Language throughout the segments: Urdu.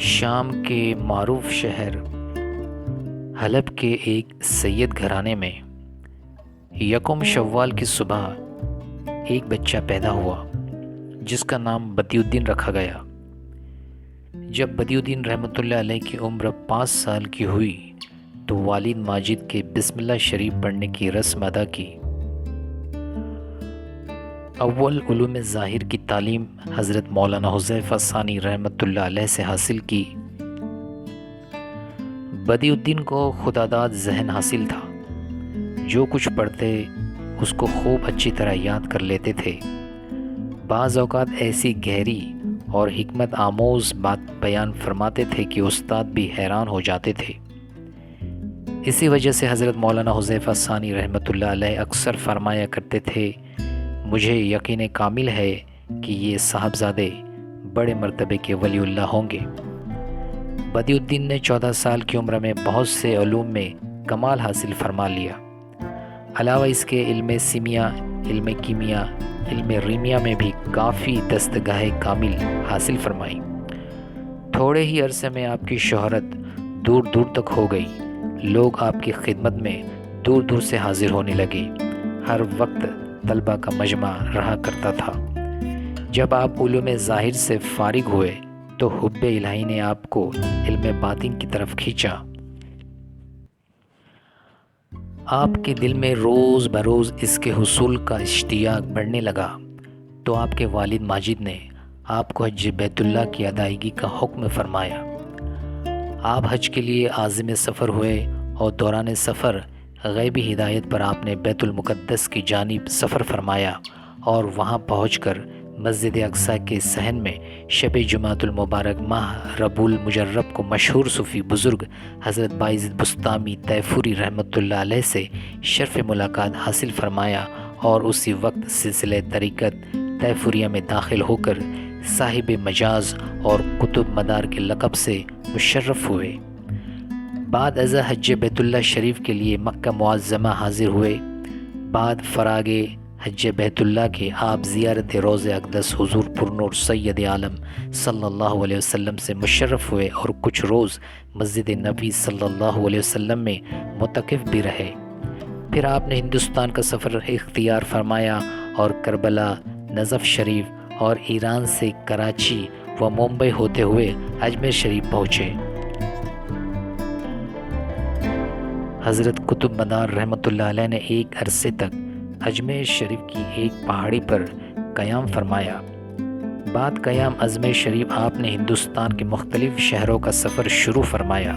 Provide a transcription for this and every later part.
شام کے معروف شہر حلب کے ایک سید گھرانے میں یکم شوال کی صبح ایک بچہ پیدا ہوا جس کا نام بدی الدین رکھا گیا۔ جب بدی الدین رحمۃ اللہ علیہ کی عمر 5 سال کی ہوئی تو والد ماجد کے بسم اللہ شریف پڑھنے کی رسم ادا کی۔ اول علوم ظاہر کی تعلیم حضرت مولانا حذیفہ ثانی رحمۃ اللہ علیہ سے حاصل کی۔ بدی الدین کو خداداد ذہن حاصل تھا، جو کچھ پڑھتے اس کو خوب اچھی طرح یاد کر لیتے تھے۔ بعض اوقات ایسی گہری اور حکمت آموز بات بیان فرماتے تھے کہ استاد بھی حیران ہو جاتے تھے۔ اسی وجہ سے حضرت مولانا حذیفہ ثانی رحمۃ اللہ علیہ اکثر فرمایا کرتے تھے، مجھے یقین کامل ہے کہ یہ صاحبزادے بڑے مرتبے کے ولی اللہ ہوں گے۔ بدی الدین نے 14 سال کی عمر میں بہت سے علوم میں کمال حاصل فرما لیا۔ علاوہ اس کے علم سیمیا، علم کیمیا، علم ریمیا میں بھی کافی دستگاہ کامل حاصل فرمائی۔ تھوڑے ہی عرصے میں آپ کی شہرت دور دور تک ہو گئی۔ لوگ آپ کی خدمت میں دور دور سے حاضر ہونے لگے۔ ہر وقت طلبہ کا مجمع رہا کرتا تھا۔ جب آپ علوم ظاہر سے فارغ ہوئے تو حب الہی نے آپ کو علم باطن کی طرف کھینچا۔ آپ کے دل میں روز بروز اس کے حصول کا اشتیاق بڑھنے لگا تو آپ کے والد ماجد نے آپ کو حج بیت اللہ کی ادائیگی کا حکم فرمایا۔ آپ حج کے لیے عازم سفر ہوئے اور دوران سفر غیبی ہدایت پر آپ نے بیت المقدس کی جانب سفر فرمایا اور وہاں پہنچ کر مسجد اقصیٰ کے صحن میں شب جمعۃ المبارک ماہ ربیع المجرب کو مشہور صوفی بزرگ حضرت باعزید بسطامی طیفوری رحمۃ اللہ علیہ سے شرف ملاقات حاصل فرمایا اور اسی وقت سلسلہ طریقت طیفوریہ میں داخل ہو کر صاحب مجاز اور قطب مدار کے لقب سے مشرف ہوئے۔ بعد ازاں حج بیت اللہ شریف کے لیے مکہ معظمہ حاضر ہوئے۔ بعد فراغ حج بیت اللہ کے آپ زیارت روضہ اقدس حضور پرنور سید عالم صلی اللہ علیہ وسلم سے مشرف ہوئے اور کچھ روز مسجد نبی صلی اللہ علیہ وسلم میں معتکف بھی رہے۔ پھر آپ نے ہندوستان کا سفر اختیار فرمایا اور کربلا، نجف شریف اور ایران سے کراچی و ممبئی ہوتے ہوئے اجمیر شریف پہنچے۔ حضرت قطب مدار رحمۃ اللہ علیہ نے ایک عرصے تک اجمیر شریف کی ایک پہاڑی پر قیام فرمایا۔ بعد قیام اجمیر شریف آپ نے ہندوستان کے مختلف شہروں کا سفر شروع فرمایا۔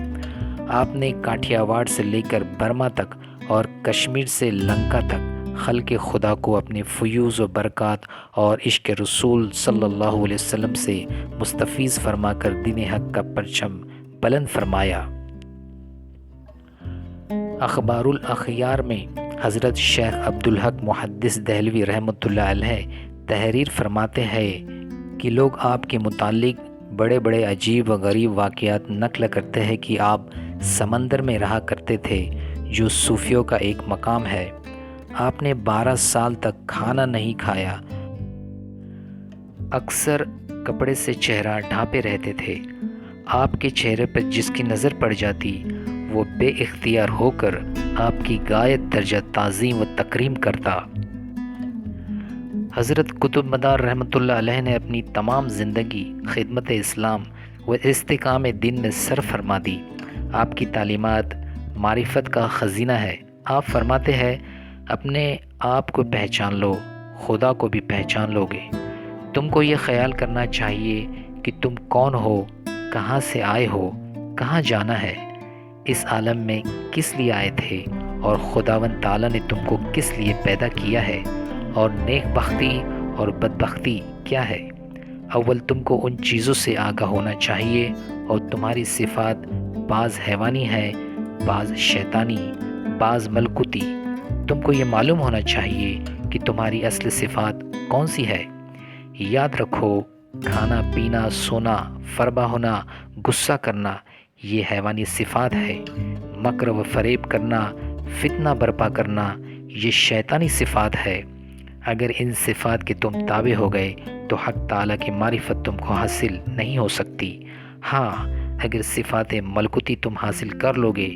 آپ نے کاٹھیا واڑ سے لے کر برما تک اور کشمیر سے لنکا تک خلق خدا کو اپنے فیوز و برکات اور عشق رسول صلی اللہ علیہ وسلم سے مستفیض فرما کر دین حق کا پرچم بلند فرمایا۔ اخبار الاخیار میں حضرت شیخ عبدالحق محدث دہلوی رحمۃ اللہ علیہ تحریر فرماتے ہیں کہ لوگ آپ کے متعلق بڑے بڑے عجیب و غریب واقعات نقل کرتے ہیں کہ آپ سمندر میں رہا کرتے تھے، جو صوفیوں کا ایک مقام ہے۔ آپ نے 12 سال تک کھانا نہیں کھایا، اکثر کپڑے سے چہرہ ڈھانپے رہتے تھے۔ آپ کے چہرے پر جس کی نظر پڑ جاتی وہ بے اختیار ہو کر آپ کی غایت درجہ تعظیم و تکریم کرتا۔ حضرت قطب مدار رحمۃ اللہ علیہ نے اپنی تمام زندگی خدمت اسلام و استحکام دین میں صرف فرما دی۔ آپ کی تعلیمات معرفت کا خزینہ ہے۔ آپ فرماتے ہیں، اپنے آپ کو پہچان لو، خدا کو بھی پہچان لو گے۔ تم کو یہ خیال کرنا چاہیے کہ تم کون ہو، کہاں سے آئے ہو، کہاں جانا ہے، اس عالم میں کس لیے آئے تھے اور خداوند تعالیٰ نے تم کو کس لیے پیدا کیا ہے، اور نیک بختی اور بدبختی کیا ہے۔ اول تم کو ان چیزوں سے آگاہ ہونا چاہیے، اور تمہاری صفات بعض حیوانی ہے، بعض شیطانی، بعض ملکوتی۔ تم کو یہ معلوم ہونا چاہیے کہ تمہاری اصل صفات کون سی ہے۔ یاد رکھو، کھانا پینا، سونا، فربہ ہونا، غصہ کرنا، یہ حیوانی صفات ہے۔ مکر و فریب کرنا، فتنہ برپا کرنا، یہ شیطانی صفات ہے۔ اگر ان صفات کے تم تابع ہو گئے تو حق تعالیٰ کی معرفت تم کو حاصل نہیں ہو سکتی۔ ہاں، اگر صفات ملکوتی تم حاصل کر لو گے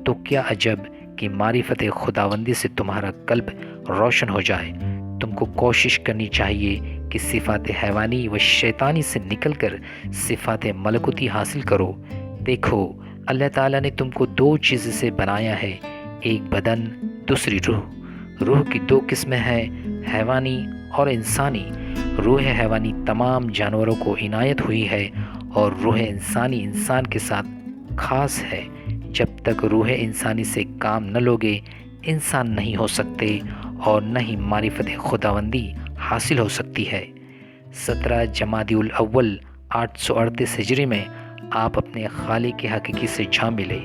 تو کیا عجب کہ معرفت خداوندی سے تمہارا قلب روشن ہو جائے۔ تم کو کوشش کرنی چاہیے کہ صفات حیوانی و شیطانی سے نکل کر صفات ملکوتی حاصل کرو۔ دیکھو، اللہ تعالیٰ نے تم کو دو چیزوں سے بنایا ہے، ایک بدن، دوسری روح۔ روح کی دو قسمیں ہیں، حیوانی اور انسانی۔ روح حیوانی تمام جانوروں کو عنایت ہوئی ہے اور روح انسانی انسان کے ساتھ خاص ہے۔ جب تک روح انسانی سے کام نہ لوگے انسان نہیں ہو سکتے اور نہ ہی معرفت خداوندی حاصل ہو سکتی ہے۔ 17 جمادی الاول 838 ہجری میں آپ اپنے خالق حقیقی سے جا ملے۔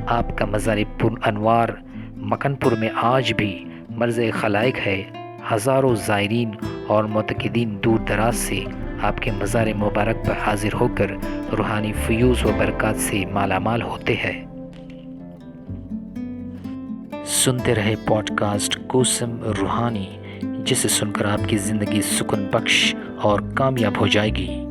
آپ کا مزار پر انوار مکن پور میں آج بھی مرز خلائق ہے۔ ہزاروں زائرین اور معتقدین دور دراز سے آپ کے مزار مبارک پر حاضر ہو کر روحانی فیوز و برکات سے مالا مال ہوتے ہیں۔ سنتے رہے پوڈ کاسٹ کوسم روحانی، جسے سن کر آپ کی زندگی سکون بخش اور کامیاب ہو جائے گی۔